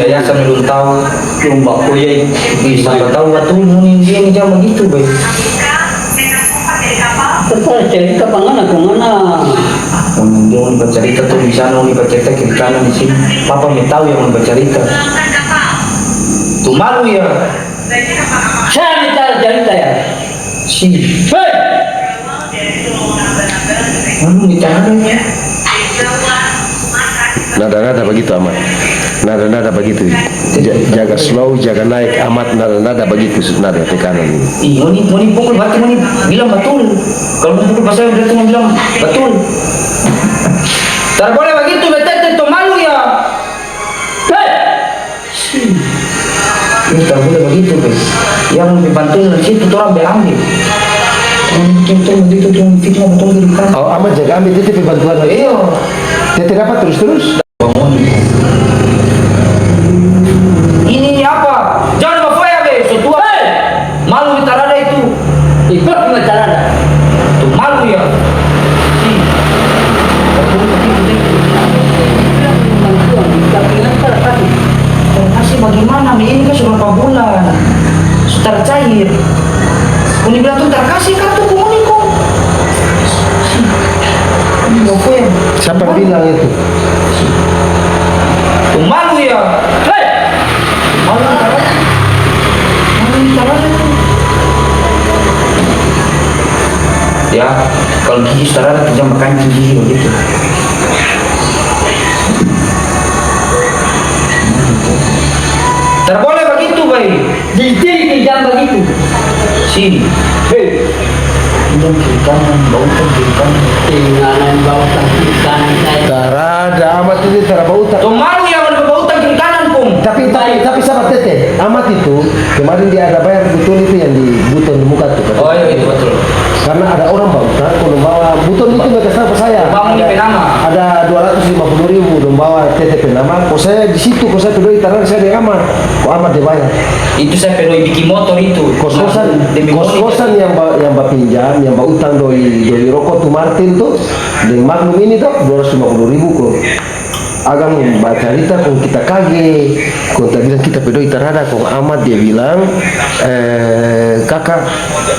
yayasan belum tahu. Yung bako ya. Bisa tahu betul ini dia jangan begitu, Bay. Terus cerita pangan aku mana? Dia mau bercerita tuh di sana, mau bercerita kiri kanan di sini. Papa mau tahu yang mau bercerita. Tuh malu ya. Saya bicara cerita ya. Si. Hei, Malu bicara ya. Nada-nada begitu amat. Nada-nada begitu. Jaga slow, jaga naik amat. Nada-nada begitu. Nada tekanan ini. Ih, mau nih pukul berarti mau nih bilang betul. Kalau mau pukul pasal berarti mau bilang betul. Tak boleh begitu, betul tuh malu ya. hei. Ini tak boleh begitu, guys. Yang mau dibantu dari situ tuh orang ambil. Kita begitu tuh fitnah betul di depan. Oh, amat jaga ambil titip bantuan. Iya. Titip dapat terus-terus. Ini apa? Jangan bafoya be, setua. Malu kita ada itu. Ikut bicara. Tuh malu ya. Kasih bagaimana? Ini kan sudah berapa bulan? Sudah cair. Uni bilang tuh terkasih kartu komuniko. Ini bafoya. Siapa bilang itu? Tuh malu ya. Hei, Malu kita ada. Malu kita ada tuh. Ya, kalau gigi saudara jangan makan gigi begitu. Tak boleh begitu, Bay. jadi jangan begitu. Sini. Hei, Belum kiri kanan, bau kiri kanan. tinggalan bawah kaki kanan saya. Tarada amat itu terabauta. Tuh malu ya bau kiri kanan, Pung. Tapi sahabat tete, amat itu kemarin dia ada bayar buton itu yang di buton di muka tuh. Oh iya itu betul. Karena ada orang bawa, kalau bawa buton itu mereka sama saya. Bangun di penama. Ada 250.000 dong bawa tete penama. Kok saya di situ, kok saya peduli taruh saya di amat, kok amat dibayar. Itu saya pedoi bikin motor itu. Kos-kosan yang pinjam, yang utang doi rokok tuh Martin tuh, dengan Magnum ini tuh 250.000 kok. Agak membaca cerita kok kita kaget, kok kita bilang kita pedoi terhadap kok amat dia bilang, kakak,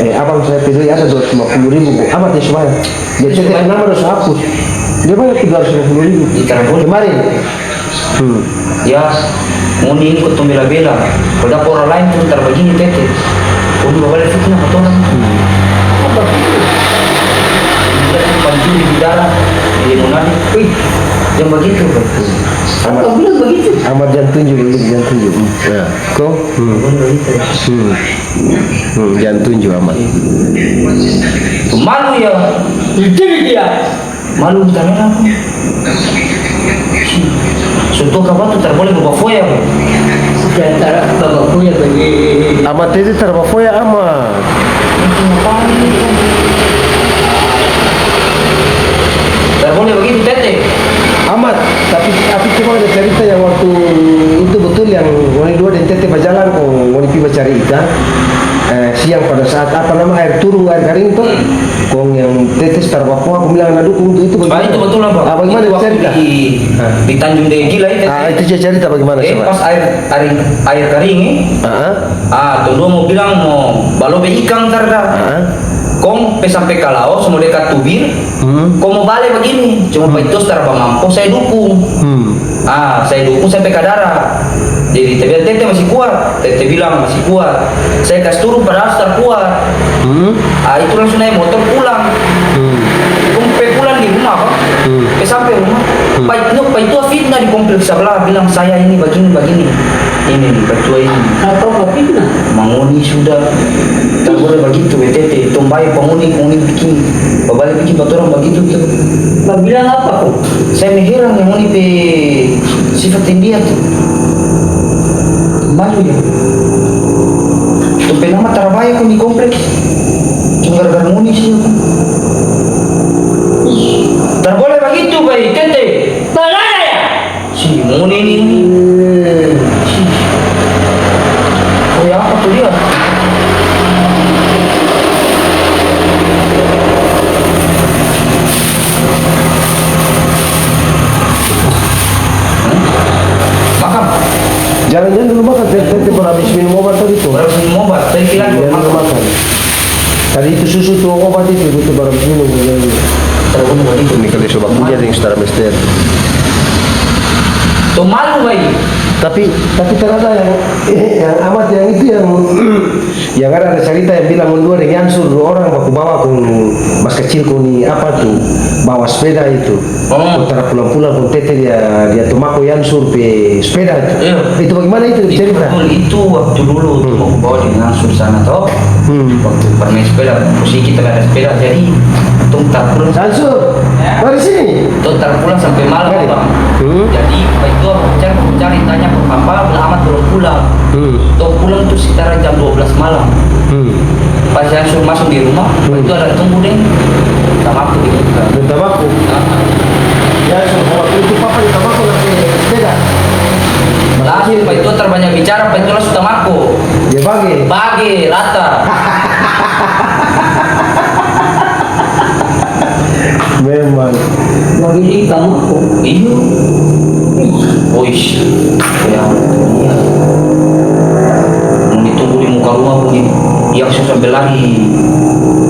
abang saya pedoi ada 250.000 kok amat dia semuanya. Dia cetak nama harus hapus, dia bayar 250.000 kemarin. Ya, mau nih ikut tuh bela-bela. Kalau ada orang lain tuh ntar begini tete. Kau juga boleh fitnah atau orang. Apa itu? Bantu di darah, di monadi. Wih, yang begitu, Pak. Kau bilang begitu. Amat jangan tunjuk begitu, jangan tunjuk. Ya, kok? Jangan tunjuk amat. Malu ya. Jadi dia. Malu kita apa? Suatu kabar tuh tak boleh berbafoya, Pak. Di antara bapakku ya bagi. Amat itu terbafoya amat. Tak boleh begitu, tete. Amat, tapi cuma ada cerita yang waktu itu betul yang Wani dua dan Tete berjalan kok Wani pi cari ikan siang pada saat apa nama air turun air kering tuh kong yang Tete setar Papua aku bilang nggak dukung itu Itu betul lah, Pak. Bagaimana Itu waktu cerita? di Tanjung Degi lah itu. Itu dia cerita bagaimana coba? Pas air kering tuh dia mau bilang mau balobe ikan tarda. Kong sampai kalau semua dekat tubir, kong mau balik begini, cuma itu secara mampu saya dukung. Saya dukung sampai ke darah. Jadi Tete masih kuat, Tete bilang masih kuat. Saya kasih turun pada start kuat. Itu langsung naik motor pulang. Kong pulang di rumah, Pak. Sampai rumah. Pak itu fitnah di kompleks sebelah bilang saya ini begini. Ini ketua ini. Apa fitnah? Mangoni sudah tak boleh begitu, Tete. Tumbai penguni bikin, babalik bikin batu orang begitu tuh. Kau bilang apa kok? Saya mengheran yang ini pe sifat dia tuh. Malu ya. Tuh penama terbaik pun di kompleks. Cuma gara-gara muni sih. Tak boleh begitu, baik Tete. Mana ya? Si muni ini. Oh ya apa tuh dia? Makan. Jangan dulu makan, tete pun habis minum obat tadi tuh. Baru minum obat, saya kira Jangan dulu makan. Tadi itu susu tuh obat itu baru habis minum. terus begitu. Ini kali coba punya dengan saudara Mister. Tuh malu bayi. Tapi ternyata yang amat yang itu yang ada cerita yang bilang mundur yang sur orang baku bawa kun mas kecil kun apa tuh bawa sepeda itu putar pulang-pulang kun tete dia tomako yang sur pe sepeda itu. Iya. Itu bagaimana itu cerita? Itu waktu dulu tuh aku bawa di Ngangsur sana toh. Waktu bermain sepeda, posisi kita nggak ada sepeda jadi tung tar pulang. Ansur, mari sini. Tung tar pulang sampai malam Mari. bang. Jadi apa itu aku cari tanya ke papa, bilang amat belum pulang. Tung pulang tuh sekitar jam 12 malam. Pas Ansur masuk di rumah, itu ada tunggu deh. Sama aku gitu. Minta baku. Ya, waktu itu papa minta baku nanti sepeda. Langsung Pak itu terbanyak bicara, Pak itu langsung tamaku. Dia bagi rata. memang. Bagi kamu aku. Iyo. Oish. Ya. Mau ditunggu di muka rumah begini. Yang sampai lagi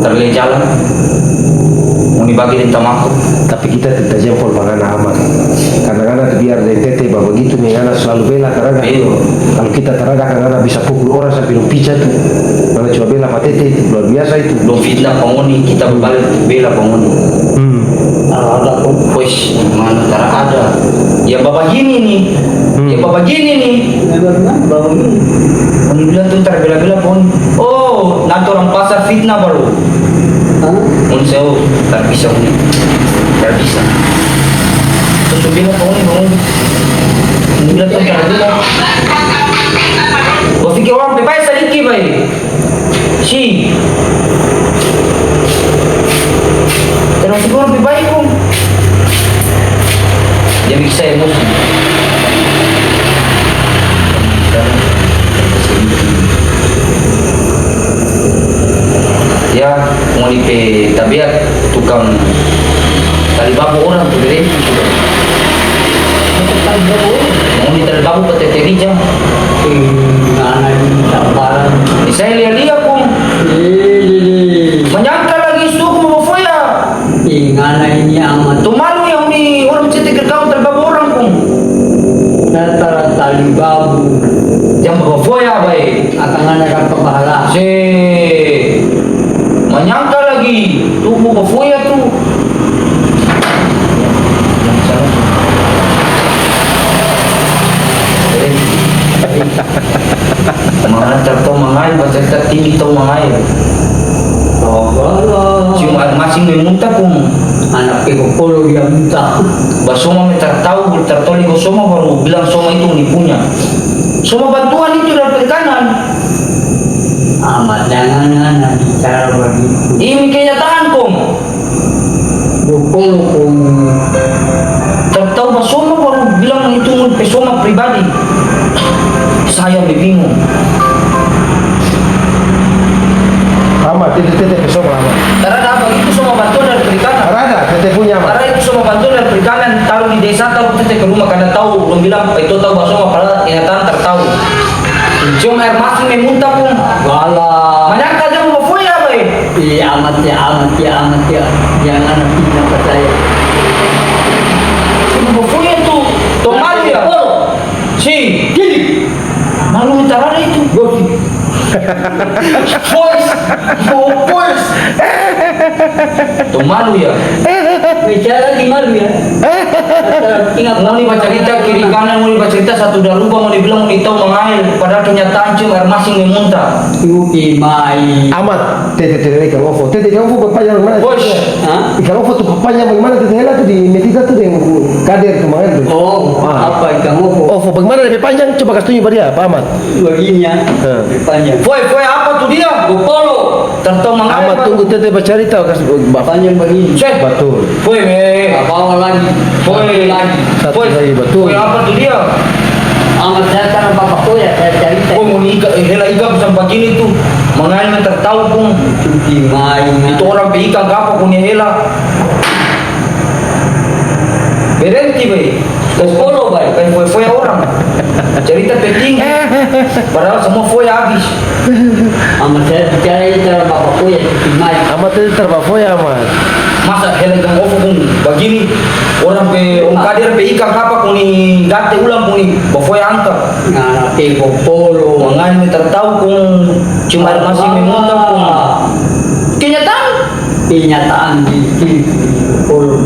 terlihat jalan. Mau dibagi di tamaku. Tapi kita tidak jempol mengana amat. Karena biar tete bahwa begitu nih anak selalu bela karena Iya. kalau kita terada karena bisa pukul orang sampai lumpica tuh. Karena cuma bela pak tete itu luar biasa itu. Lo fitnah pengoni, kita berbalik bela pengoni. Kalau ada aku. Wish, mana tara ada. Ya bapak gini nih. Ya bapak gini nih. Memang bawa ini. Oni bilang tuh ntar bela-bela pengoni. Oh, nanti orang pasar fitnah baru. Hah? Mun saya tak bisa uni, tak bisa. Terus bilang kau ni, bilang tu tak ada. Kau fikir orang pepai sedikit baik, si. Terus fikir orang pepai pun, dia bisa emosi. Ya mau di tabiat tukang tali babu orang tu deh mau di tali babu pada terija Anak ini sabaran. saya lihat pun menyangka lagi suku mau foya Anak ini amat. tu malu yang di orang cetek kau tali babu orang pun Rata-rata tali babu. yang bawa foya baik Akan ada kakak pahala. si menyangka lagi tu mau foya tu mengantar tau mangai baca tinggi tau mangai Allah. cuma masing memuntah pun Anak pekopolo dia minta. basoma metar tahu tertoli ko soma baru bilang soma itu nipunya soma bantuan itu dari perikanan Amat jangan anak bicara begitu. ini kenyataan kong Pekopolo pun. tertahu basoma baru bilang itu pesoma pribadi saya bingung Amat, tete pesok amat. karena apa itu semua bantuan dari perikanan Arada, tete punya amat. karena itu semua bantuan dari perikanan taruh di desa taruh tete ke rumah karena tahu belum bilang itu tahu basoma padahal kenyataan tertahu cuma air masing memuntah pun Walah. menyangka dia mau foya baik Amat ya. Jangan anak pindah percaya. mau foya tuh tuh malu ya si Gini. malu minta ada itu voice tuh malu ya Bicara di malu ya. Ingat mau nih baca cerita kiri kanan mau nih baca cerita satu dah lupa mau dibilang mau ditahu mengalir padahal kenyataan cuma air masing memuntah Yuki mai. Amat, tete ikan ofo. Tete ikan ofo papanya bagaimana? Bos. Hah? Ikan ofo tuh papanya bagaimana? Tete hela tuh di metita tuh yang kader kemarin tuh. Oh, apa ikan ofo? Ofo bagaimana lebih panjang? Coba kasih tunjuk pada dia, Pak Amat. Begini ya. Panjang. foya apa tuh dia Gopolo. tertahu mengalir Amat tunggu tete bercerita kasih bapak. Panjang begini. cek Betul. foya Bawa lagi. foya Lagi. Satu lagi betul. foya apa tuh dia Amat saya karena bapakku ya saya cerita. oh mau nikah hela ikan sampai begini tuh mengalir tertahu pun Yuki mai. itu orang pe ikan apa punya hela berhenti baik Gopolo baik. kayak foya orang cerita penting Padahal semua foya habis. Sama saya bicara itu bapak kuya timai. Amat itu terbafoya amat. Masa helegang ovo kung begini orang pe kader pe ikan apa kung ni gate ulang kung ni bafoya angka. Ngana pe popolo. Mangan ni tertahu kung cuma masih memonta kung kenyataan. Kenyataan di popolo.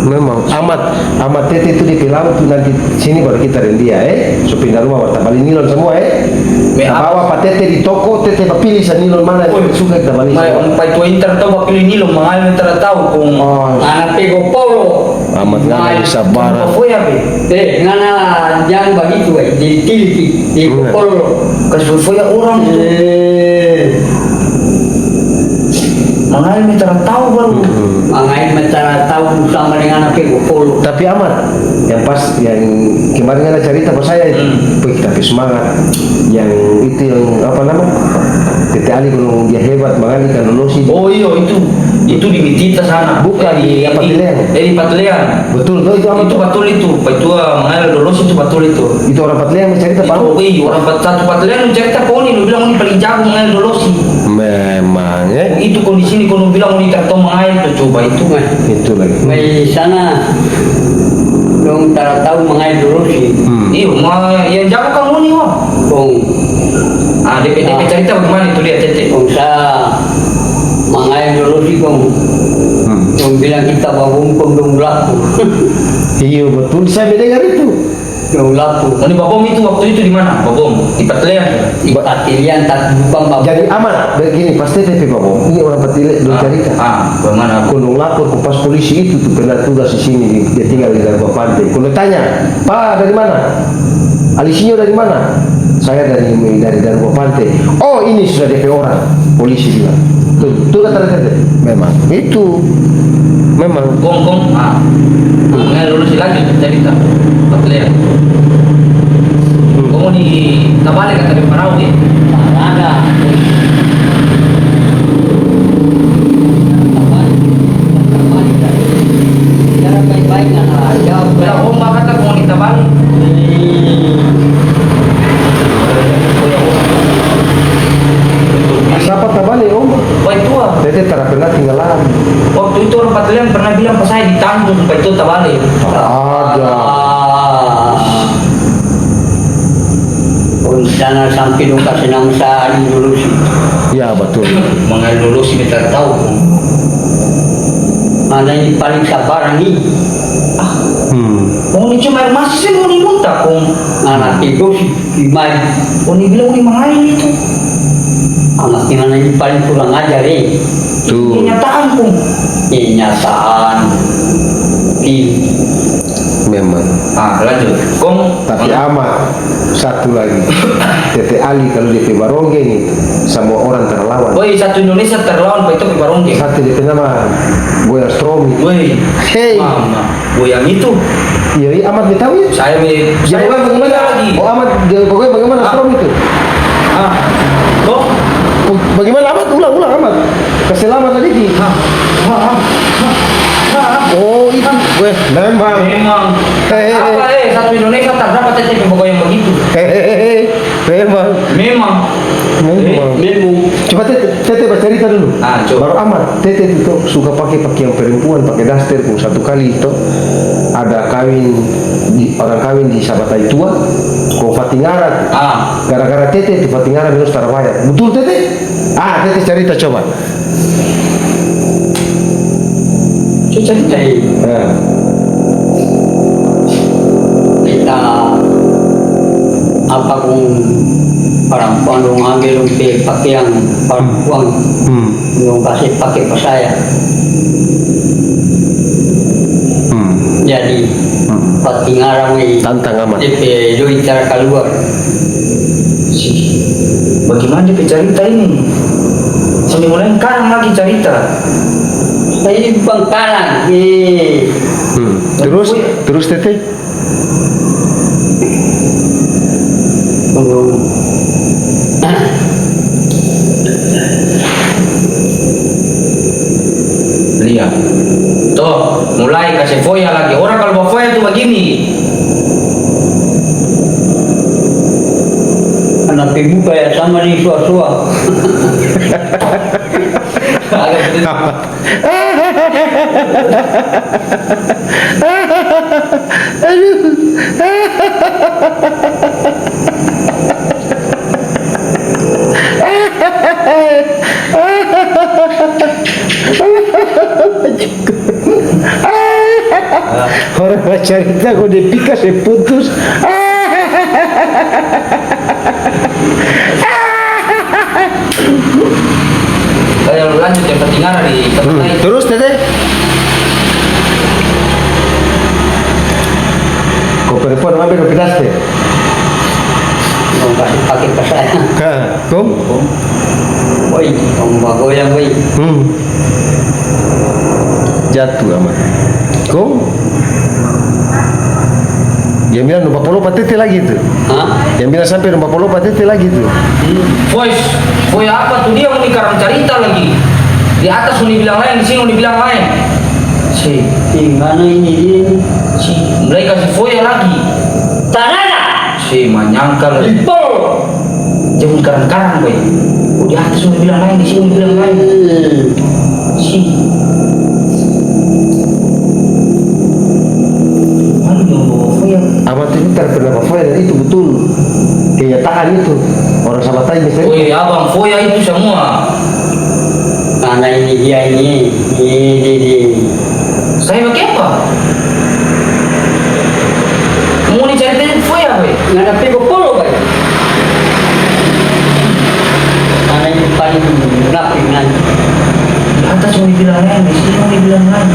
Memang amat tete itu di pilau tuh nanti sini baru kita rendia so pindah rumah warta bali nilon semua bawa pak tete di toko tete pilih nilon mana yang suka kita bali Mai on pai tu inter to bakili nilo mangal ni tertahu kung Ngana pe popolo. amat nggak bisa bara bafoya be. Ngana jangan begitu di tilki di popolo. Kasi bafoya orang itu. Mangal ni tertahu baru. Mangai mencari tahu sama dengan api popolo. tapi amat yang pas yang kemarin ada cerita pas saya itu tapi semangat yang itu yang apa nama tete Ali kalau dia hebat mengali kan lulusi Oh iya itu di Mitita sana. Bukan, di Patlean. Di Patlean. betul tuh itu amat Itu betul itu. Itu mengalir lulus itu betul itu. itu orang Patlean yang cerita Itu iya orang satu Patlean cerita poni lu bilang ini paling jago mengalir lulus. memang Itu kondisi ini kalau bilang ini tertong mengalir tuh coba itu kan. itu lagi Di sana dong tak tahu mengai dulu sih. Iya, yang jago kamu nih wah. Dong DP cerita bagaimana itu lihat tete. dong sa mengai dulu sih dong. Dong bilang kita babungkum dong laku. iya betul saya mendengar itu Dong laku. Ini babom itu waktu itu di mana? Babom di Patlean. Di patilian tak bukan babung. jadi aman begini pasti TP Bapak ini orang Patile belum cerita Bagaimana? Gunung lapor ke pas polisi itu tuh pernah tugas di sini dia tinggal di Darbo Pantai kalau tanya Pak dari mana Alisinyo dari mana saya dari Darbo Pantai oh ini sudah DP orang polisi bilang tuh kata-kata memang itu memang Gong. Mengalir lulus lagi cerita Patlean. Kamu di Tabale kata di Parau nih. Ada. Cara baik-baik nggak jawab. Bila om kata kamu di Tabale. siapa tabali om Wah itu Tete tak pernah tinggal lagi waktu itu orang Patlean pernah bilang ke saya ditanggung sampai itu Tabale. ada Oh, sana sampai dong kasih nama saya dulu sih. ya betul Mengalir lulus ini tak tahu. Mana ini paling sabar nih? Mau ni cuma air masih mau ni muntah kong. Anak itu sih gimana? Mau ni bilang ni mengalir itu. Anak gimana ini paling kurang ajar tuh Kenyataan kong. Kenyataan. memang Lanjut. Kong tapi amat satu lagi Tete Ali kalau di Barongge nih semua orang terlawan Woi satu Indonesia terlawan itu ke Barongge. satu di nama Boy Astromi Woi. Hey. Mama. Woi yang itu. iya amat tahu ya Saya ya pokoknya bagaimana lagi. oh amat pokoknya bagaimana Astromi itu Kok? bagaimana amat ulang amat keselamat tadi Ki. Oh itu gue memang Memang. Apa satu Indonesia tak dapat TTP pokoknya yang begitu. memang Memang. coba tete bercerita dulu Coba. baru amat tete itu tuh suka pakai pakaian perempuan pakai daster pun satu kali itu ada orang kawin di Sabatai Tua kau Fatingara gara-gara tete itu Fatingara minus Tarawaya betul tete tete cerita coba Cerita. Kita apa kung perempuan dong ambil umpi pakaian perempuan dong kasih pakai pasaya. Jadi patingarang ini tantang amat DP duit cara keluar. Bagaimana dia cerita ini? Sampai mulai sekarang lagi cerita. Saya ini Bangkalan. terus tete Lihat. Tuh, mulai kasih foya lagi. Orang kalau bawa foya itu begini. Tapi buka ya sama nih suah-suah. Agak betul. Orang cerita kok dipika seputus. Saya lanjut yang ketinggalan di Ketai. Terus Tete? Kau perempuan ambil pedas teh? Mau kasih pakai ke saya. Kom? Woi, kamu bagoyang woi. Jatuh amat. Kom? Yang bilang numpak polo patete lagi tuh. Hah? Yang bilang sampai numpak polo patete lagi tuh. Voice apa tuh dia mau dikarang cerita lagi. Di atas mau dibilang lain, di sini mau dibilang lain. Si, Gimana ini? si, mereka kasih foya lagi. Tanana. Si, menyangkal. Lipo. Jangan karang-karang, boy. Oh, di atas mau dibilang lain, di sini mau dibilang lain. Si. Mana yang bawa foya? Amat itu terkena foya dan itu betul kenyataan itu orang sama tanya misalnya. Oh iya, abang, foya itu semua. Mana ini dia ini? Ini. Saya pakai apa? Mau dicariin foya, boy. Nggak ada pego polo boy. Mana ini paling rapi nanti. Di atas mau dibilang lain, di sini mau dibilang lain.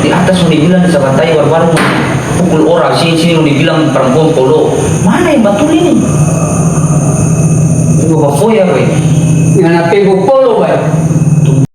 Di atas mau dibilang bisa bantai baru-baru pukul orang, sini mau dibilang perempuan polo. Mana yang betul ini? Itu bawa foya, boy. Nggak ada pego polo boy.